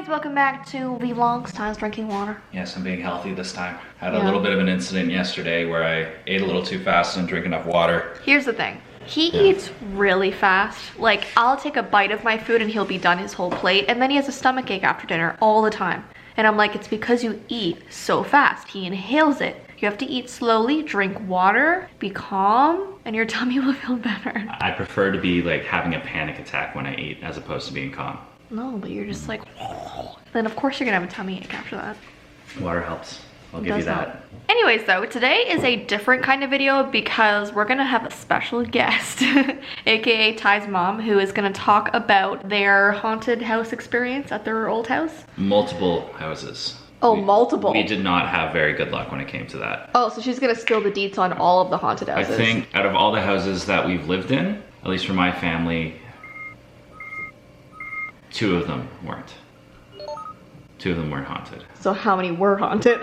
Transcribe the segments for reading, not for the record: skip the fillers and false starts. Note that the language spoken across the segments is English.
Welcome back to vlogs. Time's drinking water. Yes, I'm being healthy this time. Had a little bit of an incident yesterday where I ate a little too fast and didn't drink enough water. Here's the thing. He eats really fast. Like, I'll take a bite of my food and he'll be done his whole plate, and then he has a stomach ache after dinner all the time. And I'm like, it's because you eat so fast. He inhales it. You have to eat slowly, drink water, be calm, and your tummy will feel better. I prefer to be like having a panic attack when I eat as opposed to being calm. No, but you're just like, then of course you're gonna have a tummy ache after that. Water helps. I'll give you that. Anyways though, today is a different kind of video because we're gonna have a special guest, aka Ty's mom, who is gonna talk about their haunted house experience at their old house. Multiple houses. Oh, multiple. We did not have very good luck when it came to that. Oh, so she's gonna spill the deets on all of the haunted houses. I think out of all the houses that we've lived in, at least for my family, 2 of them weren't. 2 of them weren't haunted. So how many were haunted?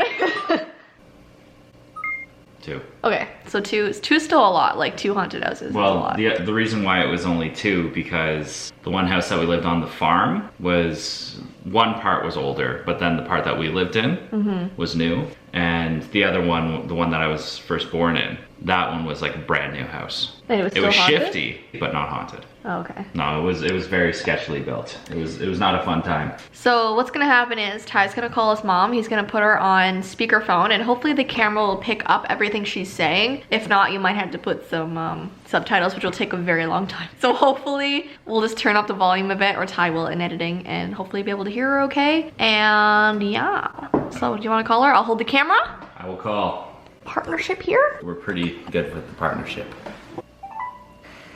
2. Okay, so two's still a lot, like 2 haunted houses. Well, is a lot. the reason why it was only 2 because the one house that we lived on the farm was, one part was older, but then the part that we lived in was new. And the other one, the one that I was first born in, that one was like a brand new house. And it was haunted? Shifty, but not haunted. Oh, okay. No, it was very sketchily built. It was not a fun time. So what's gonna happen is Ty's gonna call his mom. He's gonna put her on speakerphone, and hopefully the camera will pick up everything she's saying. If not, you might have to put some subtitles, which will take a very long time. So hopefully we'll just turn up the volume a bit, or Ty will in editing, and hopefully be able to hear her okay. And yeah. So do you want to call her? I'll hold the camera. I will call. Partnership here? We're pretty good with the partnership.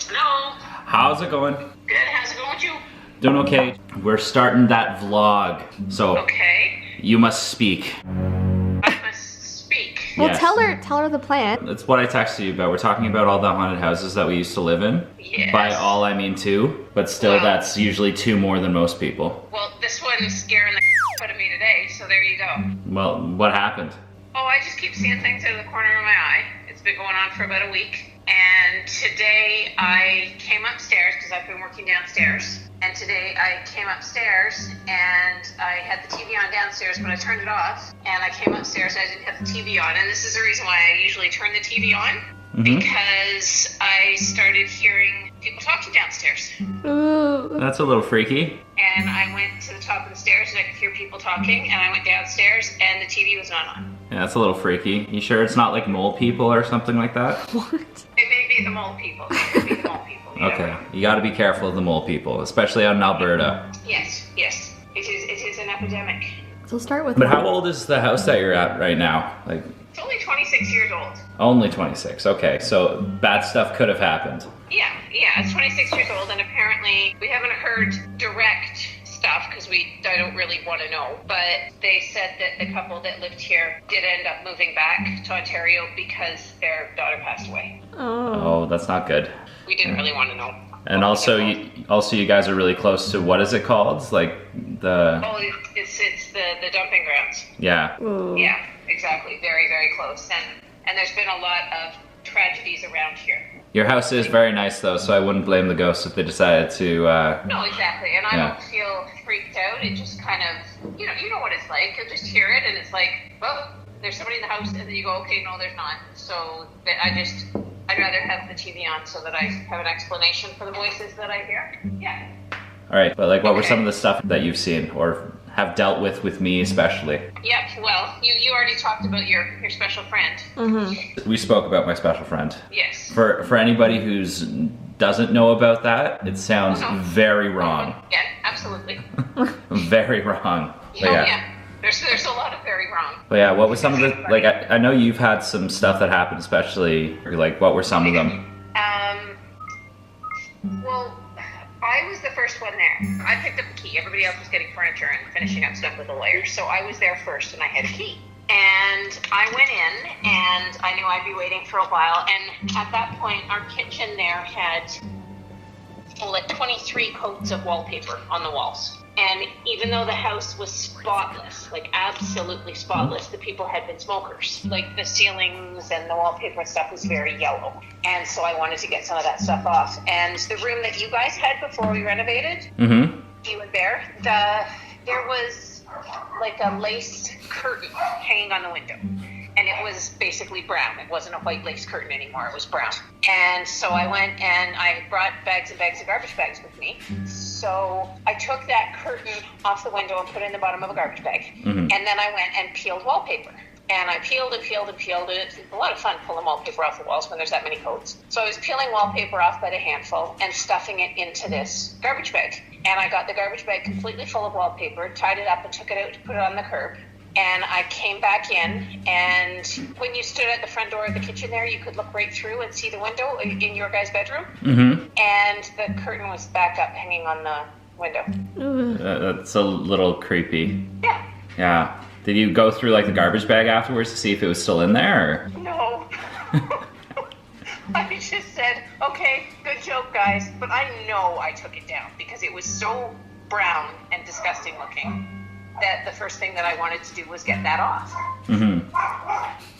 Hello. How's it going? Good. How's it going with you? Doing okay. We're starting that vlog, so Okay. you must speak. I must speak. Well, Yes. tell her the plan. That's what I texted you about. We're talking about all the haunted houses that we used to live in. Yes. By all, I mean 2, but still Well- that's usually 2 more than most people. Well, this one's scaring the out of me today, so there you go. Well, what happened? Oh, I just keep seeing things out of the corner of my eye. It's been going on for about a week. And today I came upstairs because I've been working downstairs. And today I came upstairs and I had the TV on downstairs, but I turned it off. And I came upstairs and I didn't have the TV on. And this is the reason why I usually turn the TV on. Because I started hearing people talking downstairs. That's a little freaky. And I went to the top of the stairs and I could hear people talking. And I went downstairs and the TV was not on. Yeah, that's a little freaky. You sure it's not like mole people or something like that? What? It may be the mole people. It could be the mole people. You Okay, never know. you gotta be careful of the mole people, especially out in Alberta. Yes, yes. It is an epidemic. So start with But how old is the house that you're at right now? Like, It's only 26 years old. only 26. Okay, so bad stuff could have happened. Yeah, it's 26 years old, and apparently we haven't heard direct stuff because I don't really want to know. But they said that the couple that lived here did end up moving back to Ontario because their daughter passed away. Oh, that's not good. We didn't really want to know. And also, you guys are really close to, what is it called? It's like the, Oh, it's the dumping grounds. yeah. Yeah, exactly. Very, very close. And there's been a lot of tragedies around here. Your house is very nice though, so I wouldn't blame the ghosts if they decided to, No, exactly. And I Yeah. don't feel freaked out. It just kind of, you know what it's like. You just hear it and it's like, well, there's somebody in the house, and then you go, okay, no, there's not. So I'd rather have the TV on so that I have an explanation for the voices that I hear. Yeah. alright, but like what were Okay. some of the stuff that you've seen or have dealt with me especially? Yep. Well, you already talked about your special friend. We spoke about my special friend. Yes. For anybody who's doesn't know about that, it sounds very wrong. Yeah, absolutely. Very wrong. But Yeah. There's a lot of very wrong. But yeah, what was some of the, like, I know you've had some stuff that happened, especially, like, what were some of them? Well, I was the first one there. I picked up the key. Everybody else was getting furniture and finishing up stuff with the lawyer. So I was there first and I had a key. And I went in, and I knew I'd be waiting for a while. And at that point, our kitchen there had like 23 coats of wallpaper on the walls. And even though the house was spotless, like absolutely spotless, the people had been smokers. Like the ceilings and the wallpaper and stuff was very yellow. And so I wanted to get some of that stuff off. And the room that you guys had before we renovated, you and Bear, there was like a lace curtain hanging on the window. And it was basically brown. It wasn't a white lace curtain anymore. It was brown. And so I went and I brought bags and bags of garbage bags with me. So I took that curtain off the window and put it in the bottom of a garbage bag. And then I went and peeled wallpaper. And I peeled and peeled and peeled. And it's a lot of fun pulling wallpaper off the walls when there's that many coats. So I was peeling wallpaper off by the handful and stuffing it into this garbage bag. And I got the garbage bag completely full of wallpaper, tied it up and took it out to put it on the curb. And I came back in, and when you stood at the front door of the kitchen there, you could look right through and see the window in your guys' bedroom. And the curtain was back up, hanging on the window. That's a little creepy. Yeah. Yeah. Did you go through like the garbage bag afterwards to see if it was still in there? Or? No. I just said, okay, good joke, guys. But I know I took it down because it was so brown and disgusting looking that the first thing that I wanted to do was get that off.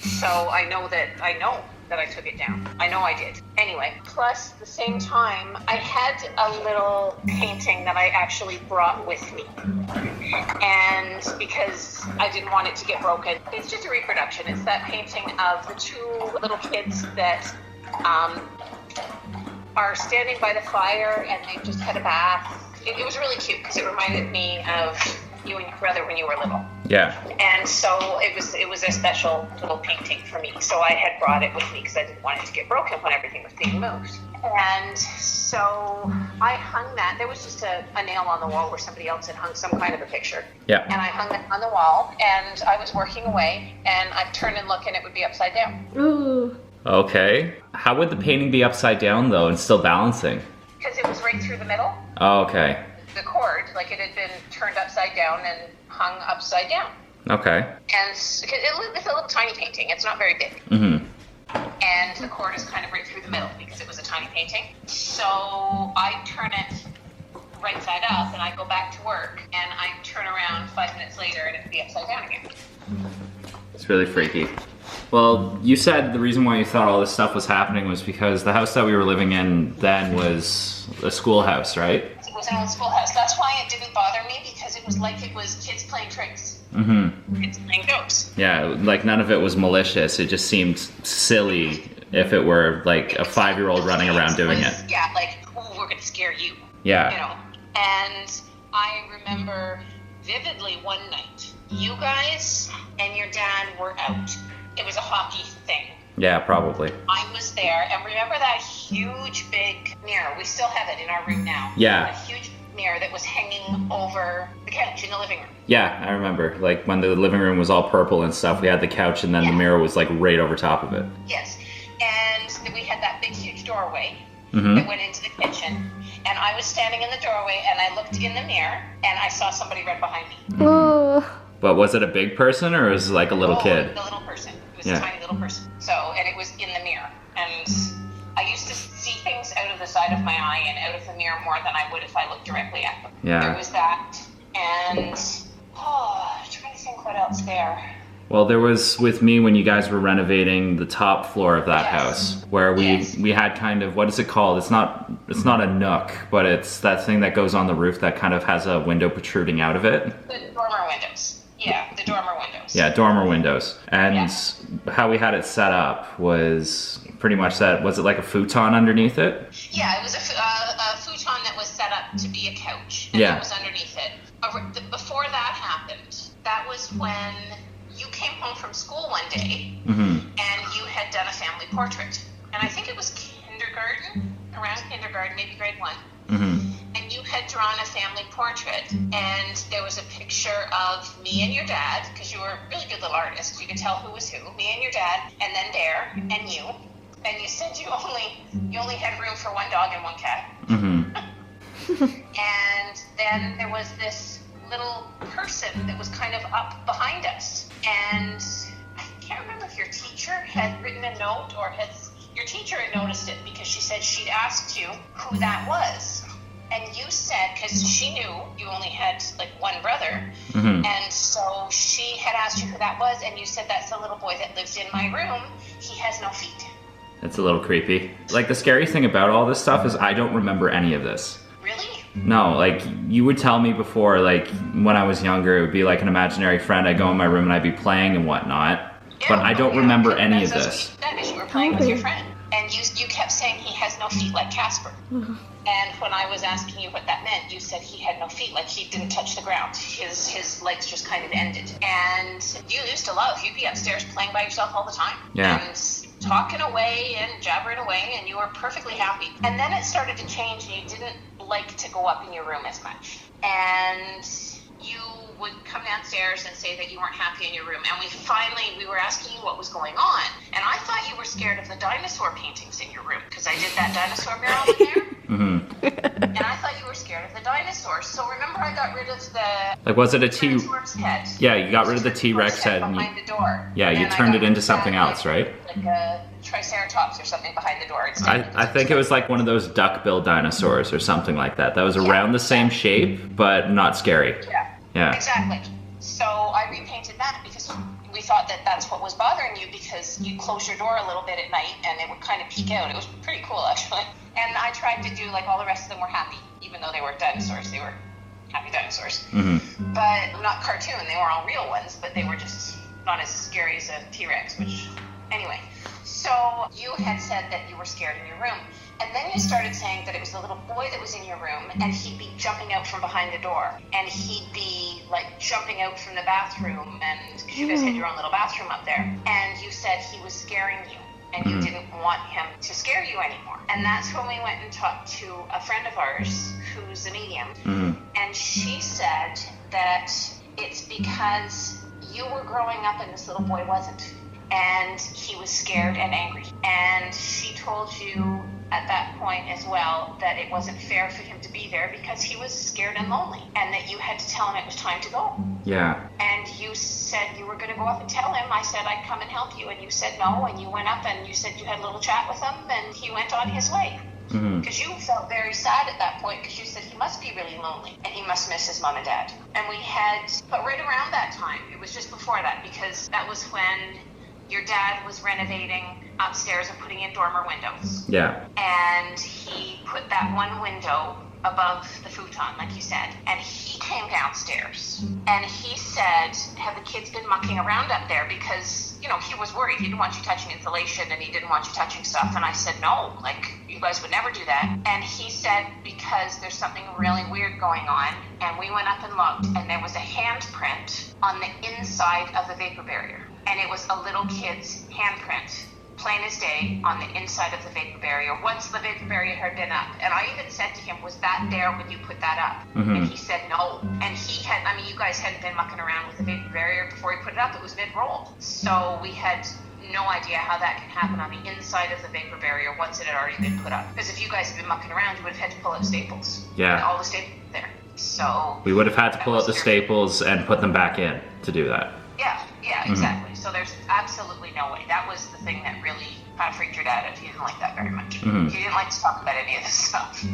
So I know that I took it down. I know I did. Anyway, plus the same time, I had a little painting that I actually brought with me. And because I didn't want it to get broken, it's just a reproduction. It's that painting of the two little kids that are standing by the fire and they've just had a bath. It was really cute because it reminded me of you and your brother when you were little. Yeah. And so it was a special little painting for me. So I had brought it with me because I didn't want it to get broken when everything was being moved. And so I hung that. There was just a nail on the wall where somebody else had hung some kind of a picture. Yeah. And I hung it on the wall, and I was working away, and I'd turn and look, and it would be upside down. Ooh. Okay. How would the painting be upside down though and still balancing? Because it was right through the middle. Oh, okay. The cord, like it had been turned upside down and hung upside down. Okay. And it's a little tiny painting. It's not very big. And the cord is kind of right through the middle because it was a tiny painting. So I turn it right side up and I go back to work and I turn around 5 minutes later and it would be upside down again. It's really freaky. Well, you said the reason why you thought all this stuff was happening was because the house that we were living in then was a schoolhouse, right? It was an old schoolhouse. That's why it didn't bother me, because it was like it was kids playing tricks. Kids playing jokes. Yeah, like none of it was malicious. It just seemed silly if it were like a 5-year-old running around doing it. Yeah, like, oh, we're going to scare you. Yeah. You know, and I remember vividly one night, you guys and your dad were out. It was a hockey thing. Yeah, probably. I was there, and remember that huge big mirror? We still have it in our room now. Yeah. A huge mirror that was hanging over the couch in the living room. Yeah, I remember. Like when the living room was all purple and stuff, we had the couch and then the mirror was like right over top of it. Yes. And we had that big huge doorway that went into the kitchen. And I was standing in the doorway and I looked in the mirror and I saw somebody right behind me. Oh. But was it a big person or was it like a little kid? The little person. It was a tiny little person. So, and it was in the mirror. And I used to see things out of the side of my eye and out of the mirror more than I would if I looked directly at them. Yeah. There was that. And, I'm trying to think what else there. Well, there was with me when you guys were renovating the top floor of that house, where we had kind of, what is it called? It's not a nook, but it's that thing that goes on the roof that kind of has a window protruding out of it. The dormer windows. Yeah, the dormer windows. Yeah, dormer windows. And how we had it set up was pretty much that. Was it like a futon underneath it? Yeah, it was a futon that was set up to be a couch, and that was underneath it. Before that happened, that was when you came home from school one day, and you had done a family portrait. And I think it was around kindergarten, maybe grade 1. And you had drawn a family portrait, and there was a picture of me and your dad, because you were a really good little artist. You could tell who was who. Me and your dad, and then Dare, and you. And you said you only had room for one dog and one cat. And then there was this little person that was kind of up behind us. And can't remember if your teacher had written a note or your teacher had noticed it, because she said she'd asked you who that was. And you said, because she knew you only had like one brother, and so she had asked you who that was, and you said, that's the little boy that lives in my room. He has no feet. It's a little creepy. Like, the scary thing about all this stuff is I don't remember any of this. Really? No, like, you would tell me before, like, when I was younger, it would be like an imaginary friend. I'd go in my room and I'd be playing and whatnot. Yeah, but I don't remember any of this. That is, you were playing with your friend, and you kept saying he has no feet like Casper. And when I was asking you what that meant, you said he had no feet, like he didn't touch the ground. His legs just kind of ended. And you used to love, you'd be upstairs playing by yourself all the time. Yeah. And talking away and jabbering away, and you were perfectly happy. And then it started to change, and you didn't like to go up in your room as much. And you would come downstairs and say that you weren't happy in your room. And we were asking you what was going on. And I thought you were scared of the dinosaur paintings in your room, because I did that dinosaur mural in there. And I thought you were scared of the dinosaurs. So remember, I got rid of the... Like, was it a T... head? Yeah, you got rid of the T-Rex head. And behind the door. Yeah, you turned it into something else, right? Like a Triceratops or something behind the door. I think it was like one of those duck-bill dinosaurs or something like that. That was around the same shape, but not scary. Yeah. Exactly. So I repainted that because we thought that that's what was bothering you, because you closed your door a little bit at night and it would kind of peek out. It was pretty cool, actually. And I tried to do like all the rest of them were happy, even though they were dinosaurs. They were happy dinosaurs. But not cartoon. They were all real ones, but they were just not as scary as a T-Rex, which... Anyway, so you had said that you were scared in your room. And then you started saying that it was the little boy that was in your room, and he'd be jumping out from behind the door, and he'd be like jumping out from the bathroom, and because you guys had your own little bathroom up there, and you said he was scaring you, and you didn't want him to scare you anymore. And that's when we went and talked to a friend of ours who's a medium, and she said that it's because you were growing up and this little boy wasn't, and he was scared and angry. And she told you at that point as well that it wasn't fair for him to be there because he was scared and lonely, and that you had to tell him it was time to go. Yeah. And you said you were going to go up and tell him. I said I'd come and help you, and you said no, and you went up and you said you had a little chat with him, and he went on his way. Because you felt very sad at that point, because you said he must be really lonely and he must miss his mom and dad. And we had, but right around that time, it was just before that, because that was when your dad was renovating upstairs and putting in dormer windows. Yeah. And he put that one window above the futon, like you said, and he came downstairs and he said, have the kids been mucking around up there? Because, you know, he was worried. He didn't want you touching insulation and he didn't want you touching stuff. And I said, no, like, you guys would never do that. And he said, because there's something really weird going on. And we went up and looked, and there was a handprint on the inside of the vapor barrier. And it was a little kid's handprint, plain as day, on the inside of the vapor barrier, once the vapor barrier had been up. And I even said to him, was that there when you put that up? And he said no. And he had, I mean, you guys hadn't been mucking around with the vapor barrier before he put it up. It was mid-roll. So we had no idea how that can happen on the inside of the vapor barrier once it had already been put up. Because if you guys had been mucking around, you would have had to pull out staples. Yeah. All the staples there. So we would have had to pull out the staples and put them back in to do that. Yeah, exactly. So there's absolutely no way. That was the thing that really kind of freaked your dad out. He didn't like that very much. He didn't like to talk about any of this stuff.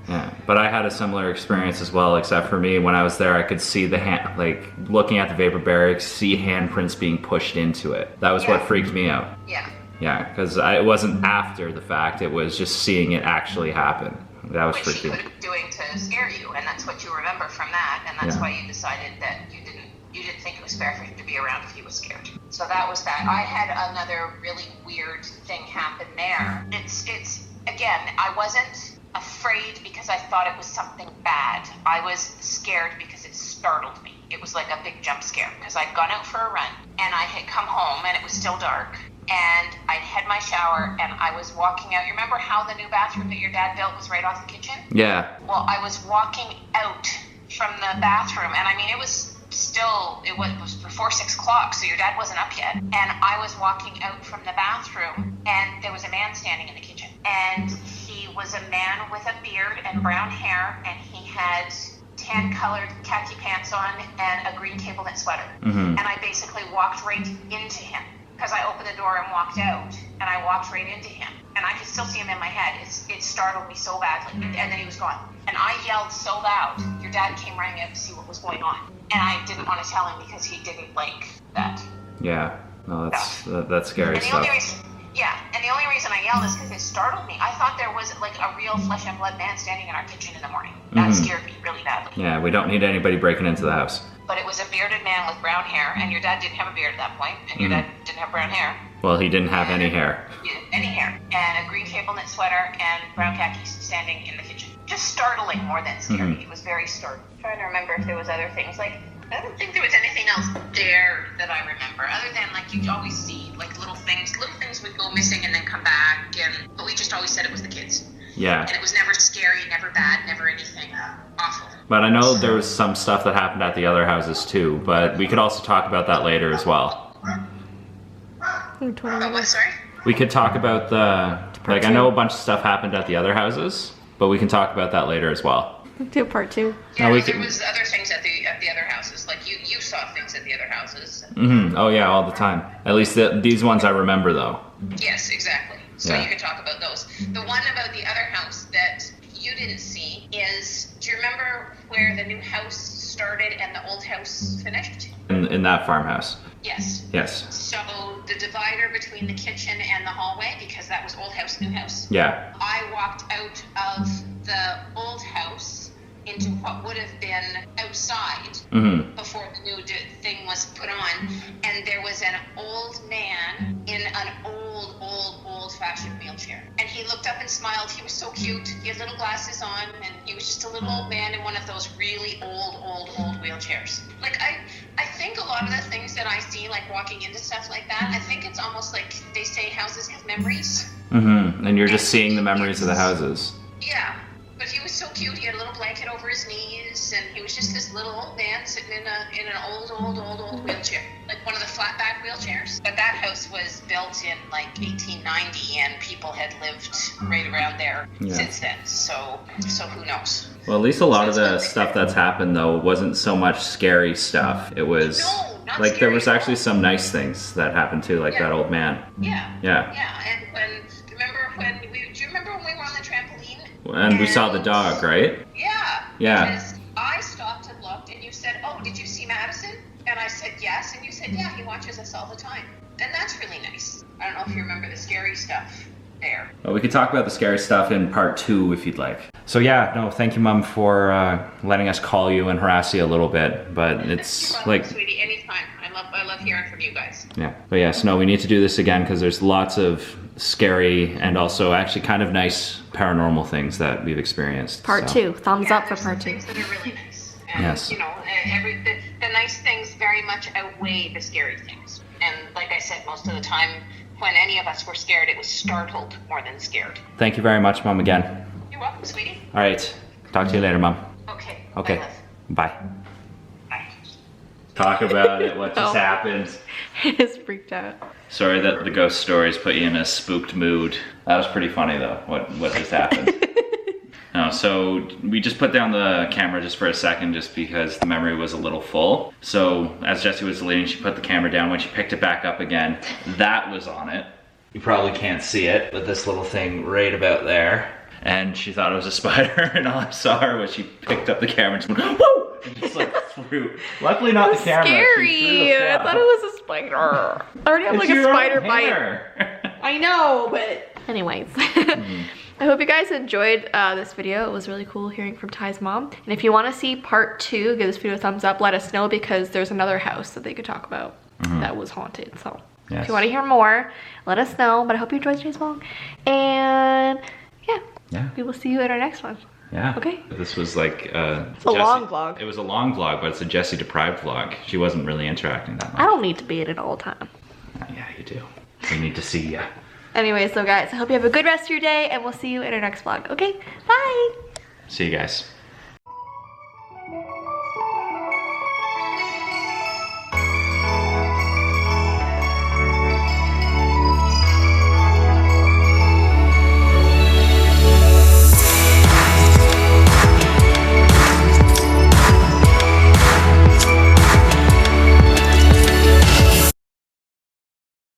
Yeah, but I had a similar experience as well, except for me, when I was there, I could see the hand, like, looking at the vapor barrier, see handprints being pushed into it. That was what freaked me out. Yeah, because it wasn't after the fact, it was just seeing it actually happen. That was freaky. Which he could have been doing to scare you, and that's what you remember from that, and that's why you decided that you didn't think it was fair for him to be around if he was scared. So that was that. I had another really weird thing happen there. It's again, I wasn't afraid because I thought it was something bad. I was scared because it startled me. It was like a big jump scare, because I'd gone out for a run and I had come home and it was still dark, and I'd had my shower and I was walking out. You remember how the new bathroom that your dad built was right off the kitchen? Yeah. Well, I was walking out from the bathroom, and I mean, it was before 6 o'clock, so your dad wasn't up yet. And I was walking out from the bathroom, and there was a man standing in the kitchen. And he was a man with a beard and brown hair, and he had tan-colored khaki pants on and a green cable knit sweater. And I basically walked right into him because I opened the door and walked out, and I walked right into him. And I could still see him in my head. It startled me so badly. And then he was gone. And I yelled so loud, your dad came running out to see what was going on. And I didn't want to tell him because he didn't like that. Yeah. No, that's scary stuff. And the only reason I yelled is because it startled me. I thought there was like a real flesh and blood man standing in our kitchen in the morning. That scared me really badly. Yeah, we don't need anybody breaking into the house. But it was a bearded man with brown hair, and your dad didn't have a beard at that point, and your dad didn't have brown hair. Well, he didn't have any hair. Any hair. And a green cable knit sweater and brown khakis standing in the kitchen. Just startling more than scary. It was very startling. I'm trying to remember if there was other things. Like, I don't think there was anything else there that I remember, other than like you always see like little things would go missing and then come back, but we just always said it was the kids. Yeah. And it was never scary, never bad, never anything awful. But I know there was some stuff that happened at the other houses too, but we could also talk about that later as well. Oh, what, sorry? We could talk about I know a bunch of stuff happened at the other houses, but we can talk about that later as well. Do part 2. Yeah, there was other things at the other houses. Like you saw things at the other houses. Oh yeah, all the time. At least these ones I remember though. Yes, exactly. So you could talk about those. The one about the other house that you didn't see is, do you remember where the new house started and the old house finished? In that farmhouse. Yes. Yes. So the divider between the kitchen and the hallway, because that was old house, new house. Yeah. I walked out of the old house into what would have been outside before the new thing was put on, and there was an old man in an old-fashioned wheelchair, and he looked up and smiled. He was so cute. He had little glasses on, and he was just a little old man in one of those really old wheelchairs. Like I think a lot of the things that I see, like walking into stuff like that, I think it's almost like they say houses have memories. And you're just seeing the memories of the houses. Yeah. But he was so cute. He had a little blanket over his knees, and he was just this little old man sitting in an old wheelchair, like one of the flat back wheelchairs. But that house was built in like 1890, and people had lived right around there since then. So who knows? Well, at least a lot of the stuff that's happened though wasn't so much scary stuff. It was like there was actually some nice things that happened too, like that old man. Yeah. And do you remember when we were on the trampoline? And we saw the dog, right? Yeah. Because I stopped and looked, and you said, "Oh, did you see Madison?" And I said, "Yes." And you said, "Yeah, he watches us all the time." And that's really nice. I don't know if you remember the scary stuff there. Well, we could talk about the scary stuff in part 2 if you'd like. So yeah, no, thank you, Mom, for letting us call you and harass you a little bit. But it's welcome, like, sweetie, anytime. I love hearing from you guys. Yeah, but yes, no, we need to do this again because there's lots of scary and also actually kind of nice paranormal things that we've experienced. Part 2, thumbs up for part 2. Things that are really nice. And, yes. You know, the nice things very much outweigh the scary things. And like I said, most of the time when any of us were scared, it was startled more than scared. Thank you very much, Mom, again. You're welcome, sweetie. All right, talk to you later, Mom. Okay. Okay. Bye. Bye. Talk about it. What just happened? He is freaked out. Sorry that the ghost stories put you in a spooked mood. That was pretty funny though, what just happened. No, so we just put down the camera just for a second just because the memory was a little full. So as Jessii was leaving, she put the camera down. When she picked it back up again, that was on it. You probably can't see it, but this little thing right about there. And she thought it was a spider, and all I saw her was she picked up the camera and just went, whoa! And just like threw. Luckily not the camera. Scary! I thought it was a spider. I already have like a spider bite. I know, but anyways. I hope you guys enjoyed this video. It was really cool hearing from Ty's mom. And if you want to see part 2, give this video a thumbs up. Let us know because there's another house that they could talk about that was haunted. So if you want to hear more, let us know. But I hope you enjoyed today's vlog. And yeah, we will see you in our next one. Yeah. Okay. This was like it's a long vlog. It was a long vlog, but it's a Jessii deprived vlog. She wasn't really interacting that much. I don't need to be in it all the time. Yeah, you do. We need to see ya. Anyway, so guys, I hope you have a good rest of your day, and we'll see you in our next vlog. Okay, bye. See you guys.